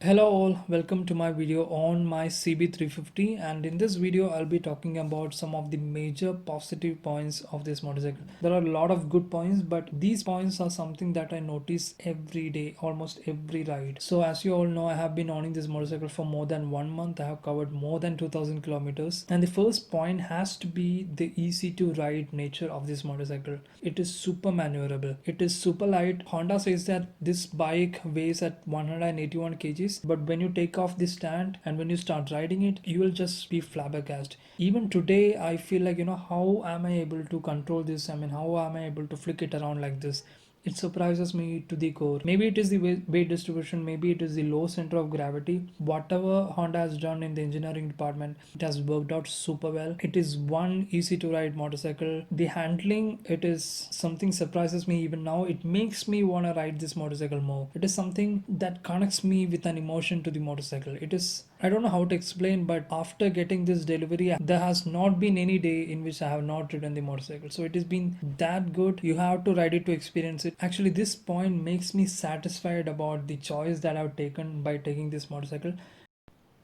Hello all, welcome to my video on my CB350, and in this video I'll be talking about some of the major positive points of this motorcycle. There are a lot of good points, but these points are something that I notice every day, almost every ride. So as you all know, I have been owning this motorcycle for more than 1 month. I have covered more than 2000 kilometers, and the first point has to be the easy to ride nature of this motorcycle. It is super maneuverable. It is super light. Honda says that this bike weighs at 181 kgs, but when you take off the stand and when you start riding it, you will just be flabbergasted. Even today I feel like, how am I able to control this? I mean, how am I able to flick it around like this? It surprises me to the core. Maybe it is the weight distribution, maybe it is the low center of gravity. Whatever Honda has done in the engineering department, it has worked out super well. It is one easy to ride motorcycle. The handling, it is something surprises me even now. It makes me want to ride this motorcycle more. It is something that connects me with an emotion to the motorcycle. It is, I don't know how to explain, but after getting this delivery, there has not been any day in which I have not ridden the motorcycle. So it has been that good. You have to ride it to experience it. Actually, this point makes me satisfied about the choice that I've taken by taking this motorcycle.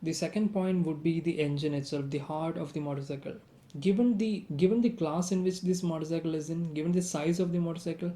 The second point would be the engine itself, the heart of the motorcycle. Given the class in which this motorcycle is in, given the size of the motorcycle,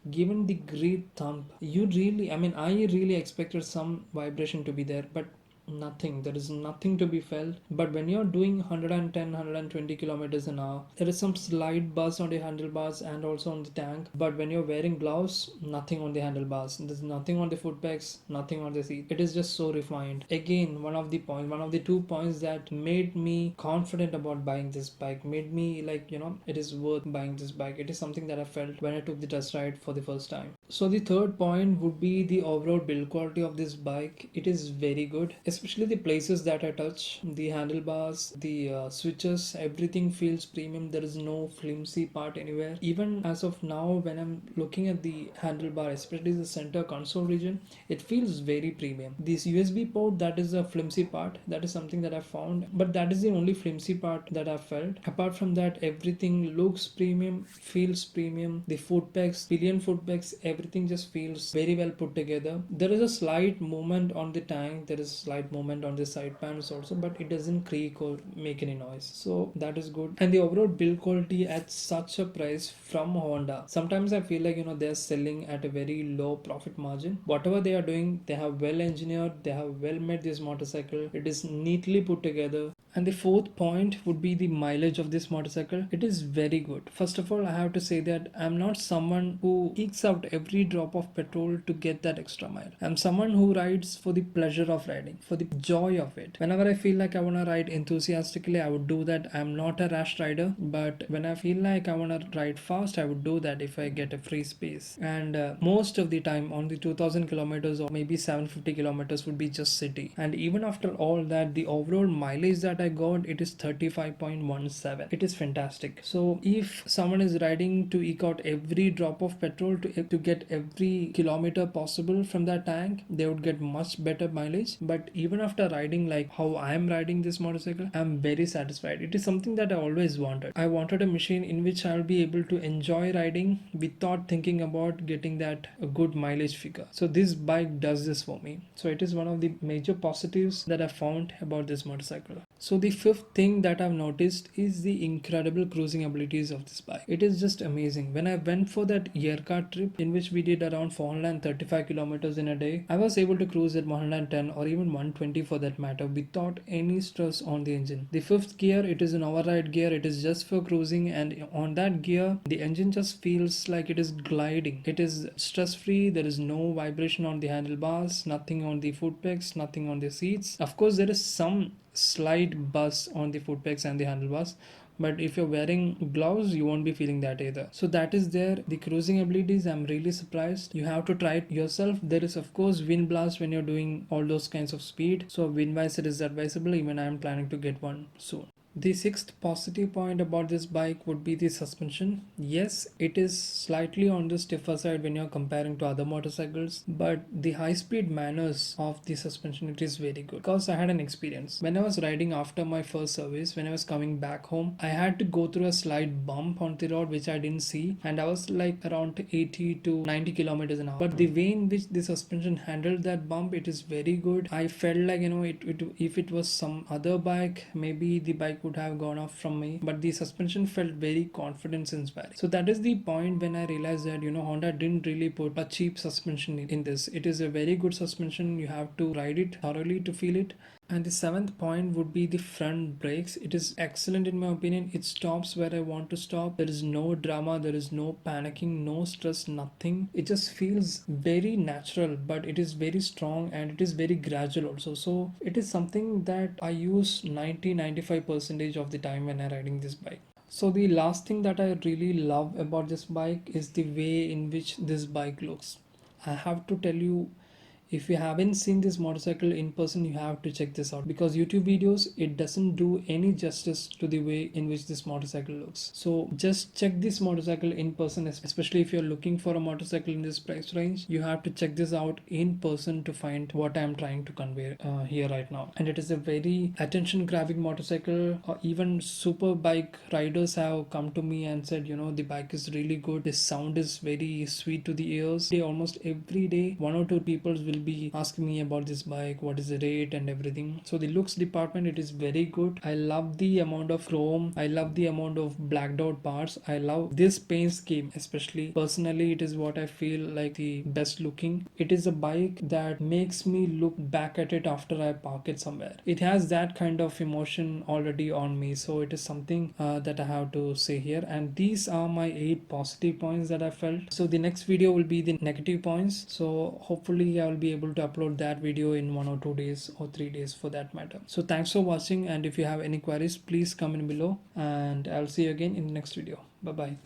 given the great thump, I really expected some vibration to be there, but nothing. There is nothing to be felt. But when you're doing 110 120 kilometers an hour, there is some slight buzz on the handlebars and also on the tank. But when you're wearing gloves, nothing on the handlebars, there's nothing on the foot pegs, nothing on the seat. It is just so refined. Again, one of the 2 points that made me confident about buying this bike, made me like, it is worth buying this bike. It is something that I felt when I took the test ride for the first time. So the third point would be the overall build quality of this bike. It is very good, especially the places that I touch, the handlebars, the switches, everything feels premium. There is no flimsy part anywhere. Even as of now, when I'm looking at the handlebar, especially the center console region, it feels very premium. This USB port, that is a flimsy part. That is something that I found, but that is the only flimsy part that I felt. Apart from that, everything looks premium, feels premium. The foot pegs, pillion foot pegs, everything just feels very well put together. There is a slight movement on the tank, there is a slight movement on the side panels also, but it doesn't creak or make any noise, so that is good. And the overall build quality at such a price from Honda, sometimes I feel like, they're selling at a very low profit margin. Whatever they are doing, they have well engineered, they have well made this motorcycle. It is neatly put together. And the fourth point would be the mileage of this motorcycle. It is very good. First of all, I have to say that I'm not someone who ekes out every drop of petrol to get that extra mile. I'm someone who rides for the pleasure of riding, for the joy of it. Whenever I feel like I want to ride enthusiastically, I would do that. I'm not a rash rider, but when I feel like I want to ride fast, I would do that if I get a free space. And most of the time on the 2000 kilometers or maybe 750 kilometers would be just city. And even after all that, the overall mileage that I got, it is 35.17. It is fantastic. So if someone is riding to eke out every drop of petrol to get every kilometer possible from that tank, they would get much better mileage. But even after riding like how I am riding this motorcycle, I'm very satisfied. It is something that I always wanted. I wanted a machine in which I'll be able to enjoy riding without thinking about getting that a good mileage figure. So this bike does this for me. So it is one of the major positives that I found about this motorcycle. So the fifth thing that I've noticed is the incredible cruising abilities of this bike. It is just amazing. When I went for that Yerka trip in which we did around 435 kilometers in a day, I was able to cruise at 110 or even 120 for that matter without any stress on the engine. The fifth gear, it is an override gear. It is just for cruising, and on that gear, the engine just feels like it is gliding. It is stress free. There is no vibration on the handlebars, nothing on the foot pegs, nothing on the seats. Of course, there is some slight buzz on the foot pegs and the handlebars, but if you're wearing gloves, you won't be feeling that either. So that is there. The cruising abilities, I'm really surprised. You have to try it yourself. There is of course wind blast when you're doing all those kinds of speed, so wind visor is advisable. Even I'm planning to get one soon. The sixth positive point about this bike would be the suspension. Yes, it is slightly on the stiffer side when you're comparing to other motorcycles, but the high speed manners of the suspension, it is very good. Because I had an experience. When I was riding after my first service, when I was coming back home, I had to go through a slight bump on the road which I didn't see, and I was like around 80 to 90 kilometers an hour. But the way in which the suspension handled that bump, it is very good. I felt like, if it was some other bike, maybe the bike would have gone off from me, but the suspension felt very confidence inspiring. So that is the point when I realized that Honda didn't really put a cheap suspension in this. It is a very good suspension. You have to ride it thoroughly to feel it. And the seventh point would be the front brakes. It is excellent in my opinion. It stops where I want to stop. There is no drama, there is no panicking, no stress, nothing. It just feels very natural, but it is very strong and it is very gradual also. So it is something that I use 90-95% of the time when I'm riding this bike. So the last thing that I really love about this bike is the way in which this bike looks. I have to tell you, if you haven't seen this motorcycle in person, you have to check this out, because YouTube videos, it doesn't do any justice to the way in which this motorcycle looks. So just check this motorcycle in person, especially if you're looking for a motorcycle in this price range. You have to check this out in person to find what I'm trying to convey here right now. And it is a very attention grabbing motorcycle. Even super bike riders have come to me and said, the bike is really good, the sound is very sweet to the ears. Almost every day, one or two people will be asking me about this bike, what is the rate and everything. So the looks department, it is very good. I love the amount of chrome, I love the amount of blacked out parts, I love this paint scheme. Especially personally, it is what I feel like the best looking. It is a bike that makes me look back at it after I park it somewhere. It has that kind of emotion already on me, so it is something that I have to say here. And these are my 8 positive points that I felt. So the next video will be the negative points, so hopefully I will be able to upload that video in 1 or 2 days or 3 days for that matter. So thanks for watching, and if you have any queries, please comment below, and I'll see you again in the next video. Bye bye.